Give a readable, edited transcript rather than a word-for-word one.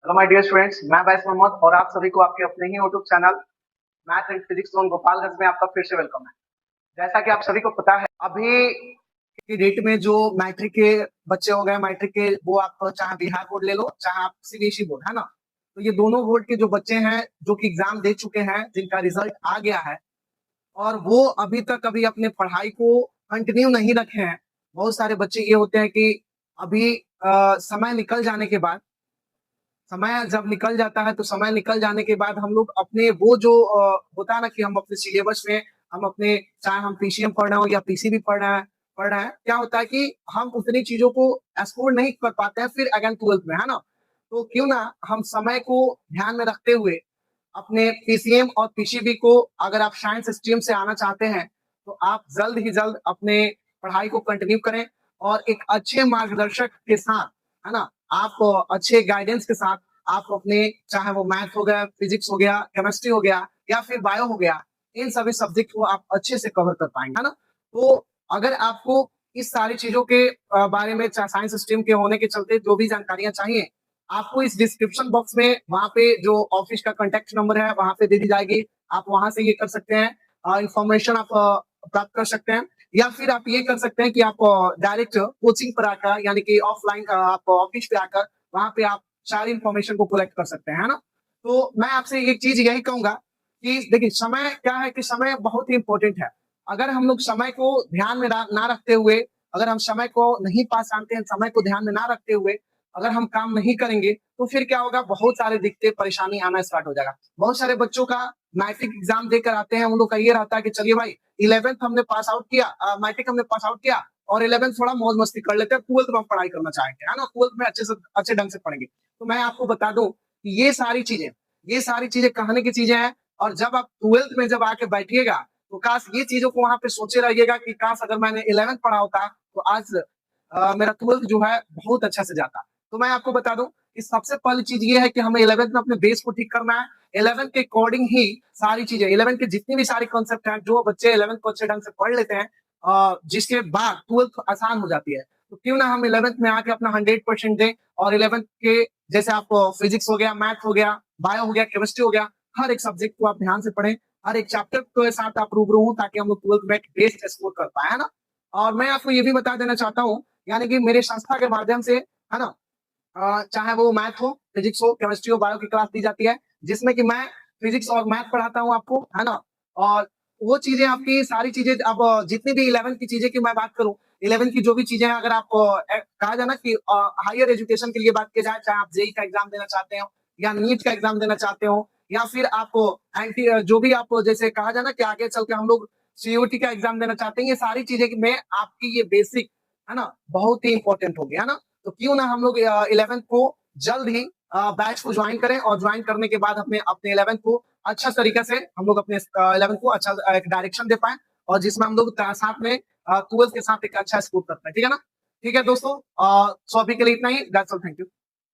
Hello my dear students, मैं वैस मोहम्मद और आप सभी को आपके अपने ही YouTube channel math and physics zone Gopalganj में आपका फिर से वेलकम है। जैसा कि आप सभी को पता है, अभी की डेट में जो मैट्रिक के बच्चे हो गए, मैट्रिक के वो आप चाहे बिहार बोर्ड ले लो चाहे आप सीबीएसई बोर्ड, है ना। तो ये दोनों बोर्ड के जो बच्चे हैं जो कि एग्जाम दे चुके हैं, जिनका रिजल्ट आ गया है और वो अभी तक अभी अपने पढ़ाई को कंटिन्यू नहीं रखे हैं। बहुत सारे बच्चे ये होते हैं कि अभी समय निकल जाने के बाद, समय जब निकल जाता है तो समय निकल जाने के बाद हम लोग अपने वो जो होता है ना कि हम अपने सिलेबस में हम अपने, चाहे हम पीसीएम पढ़ रहे हो या पीसीबी पढ़ रहे हैं, क्या होता है कि हम उतनी चीजों को एक्सप्लोर नहीं कर पाते हैं फिर अगेन 12th में, है ना। तो क्यों ना हम समय को ध्यान में रखते हुए अपने पीसीएम और पीसीबी को, अगर आप साइंस स्ट्रीम से आना चाहते हैं तो आप जल्द ही जल्द अपने पढ़ाई को कंटिन्यू करें और एक अच्छे मार्गदर्शक के साथ, है ना, आप अच्छे गाइडेंस के साथ आप अपने, चाहे वो मैथ हो गया, फिजिक्स हो गया, केमिस्ट्री हो गया या फिर बायो हो गया, इन सभी सब्जेक्ट को आप अच्छे से कवर कर पाएंगे, है ना। तो अगर आपको इस सारी चीजों के बारे में, साइंस स्ट्रीम के होने के चलते जो भी जानकारियां चाहिए, आपको इस डिस्क्रिप्शन बॉक्स में वहां पे जो ऑफिस का कॉन्टेक्ट नंबर है वहां पे दे दी जाएगी। आप वहां से ये कर सकते हैं, इंफॉर्मेशन आप प्राप्त कर सकते हैं, या फिर आप ये कर सकते हैं कि आप डायरेक्ट कोचिंग पर आकर, यानी कि ऑफलाइन आप ऑफिस पे आकर वहां पे आप सारी इंफॉर्मेशन को कलेक्ट कर सकते हैं, है ना। तो मैं आपसे एक चीज यही कहूंगा कि देखिए, समय क्या है कि समय बहुत ही इंपॉर्टेंट है। अगर हम लोग समय को ध्यान में ना रखते हुए, अगर हम समय को नहीं पहचानते हैं, समय को ध्यान में ना रखते हुए अगर हम काम नहीं करेंगे तो फिर क्या होगा, बहुत सारे दिक्कतें परेशानी आना स्टार्ट हो जाएगा। बहुत सारे बच्चों का मैट्रिक एग्जाम देकर आते हैं, उन लोग का ये रहता है कि चलिए भाई, 11th हमने पास आउट किया, मैट्रिक हमने पास आउट किया और 11th थोड़ा मौज मस्ती कर लेते हैं, 12th में हम पढ़ाई करना चाहेंगे, है ना, 12th में अच्छे से अच्छे ढंग से पढ़ेंगे। तो मैं आपको बता दूं कि ये सारी चीजें कहने की चीजें हैं। और जब आप 12th में जब आके बैठिएगा तो काश ये चीजों को वहां पे सोचे रहिएगा कि काश अगर मैंने 11th पढ़ा होता तो आज मेरा 12th जो है बहुत अच्छा से जाता। तो मैं आपको बता दूं कि सबसे पहली चीज ये है कि हमें 11th में अपने बेस को ठीक करना है। 11th के अकॉर्डिंग ही सारी चीजें, 11th के जितनी भी सारे कॉन्सेप्ट हैं, जो बच्चे 11th को अच्छे ढंग से पढ़ लेते हैं, जिसके बाद 12th आसान हो जाती है। तो क्यों ना हम 11th में आके अपना 100% दें और 11th के जैसे आप फिजिक्स हो गया, मैथ हो गया, बायो हो गया, केमिस्ट्री हो गया, हर एक सब्जेक्ट को आप ध्यान से पढ़ें, हर एक चैप्टर के साथ आप रूबरू हो, ताकि हम लोग 12th में बेस्ट स्कोर कर पाए, है ना। और मैं आपको ये भी बता देना चाहता हूँ, यानी कि मेरे संस्था के माध्यम से, है ना, चाहे वो मैथ हो, फिजिक्स हो, केमिस्ट्री हो, बायो की क्लास दी जाती है, जिसमें कि मैं फिजिक्स और मैथ पढ़ाता हूँ आपको, है ना। और वो चीजें आपकी सारी चीजें, अब जितनी भी 11th की चीजें की मैं बात करूं, 11th की जो भी चीजें हैं, अगर आप कहा जाए ना कि हायर एजुकेशन के लिए बात की जाए, चाहे आप जेई का एग्जाम देना चाहते हो या नीट का एग्जाम देना चाहते हो, या फिर आप एंटी जो भी आप जैसे कहा जाए ना कि आगे चल के हम लोग सीयूटी का एग्जाम देना चाहते हैं, ये सारी चीजें में आपकी ये बेसिक, है ना, बहुत ही इंपॉर्टेंट होगी, है ना। तो क्यों ना हम लोग 11th को जल्द ही बैच को ज्वाइन करें और ज्वाइन करने के बाद अपने अपने 11th को अच्छा तरीके से हम लोग अपने 11th को अच्छा एक डायरेक्शन दे पाए, और जिसमें हम लोग साथ में 12th के साथ एक अच्छा स्कोर करते हैं, ठीक है ना। ठीक है दोस्तों, सो अभी के लिए इतना ही, दैट्स ऑल, थैंक यू।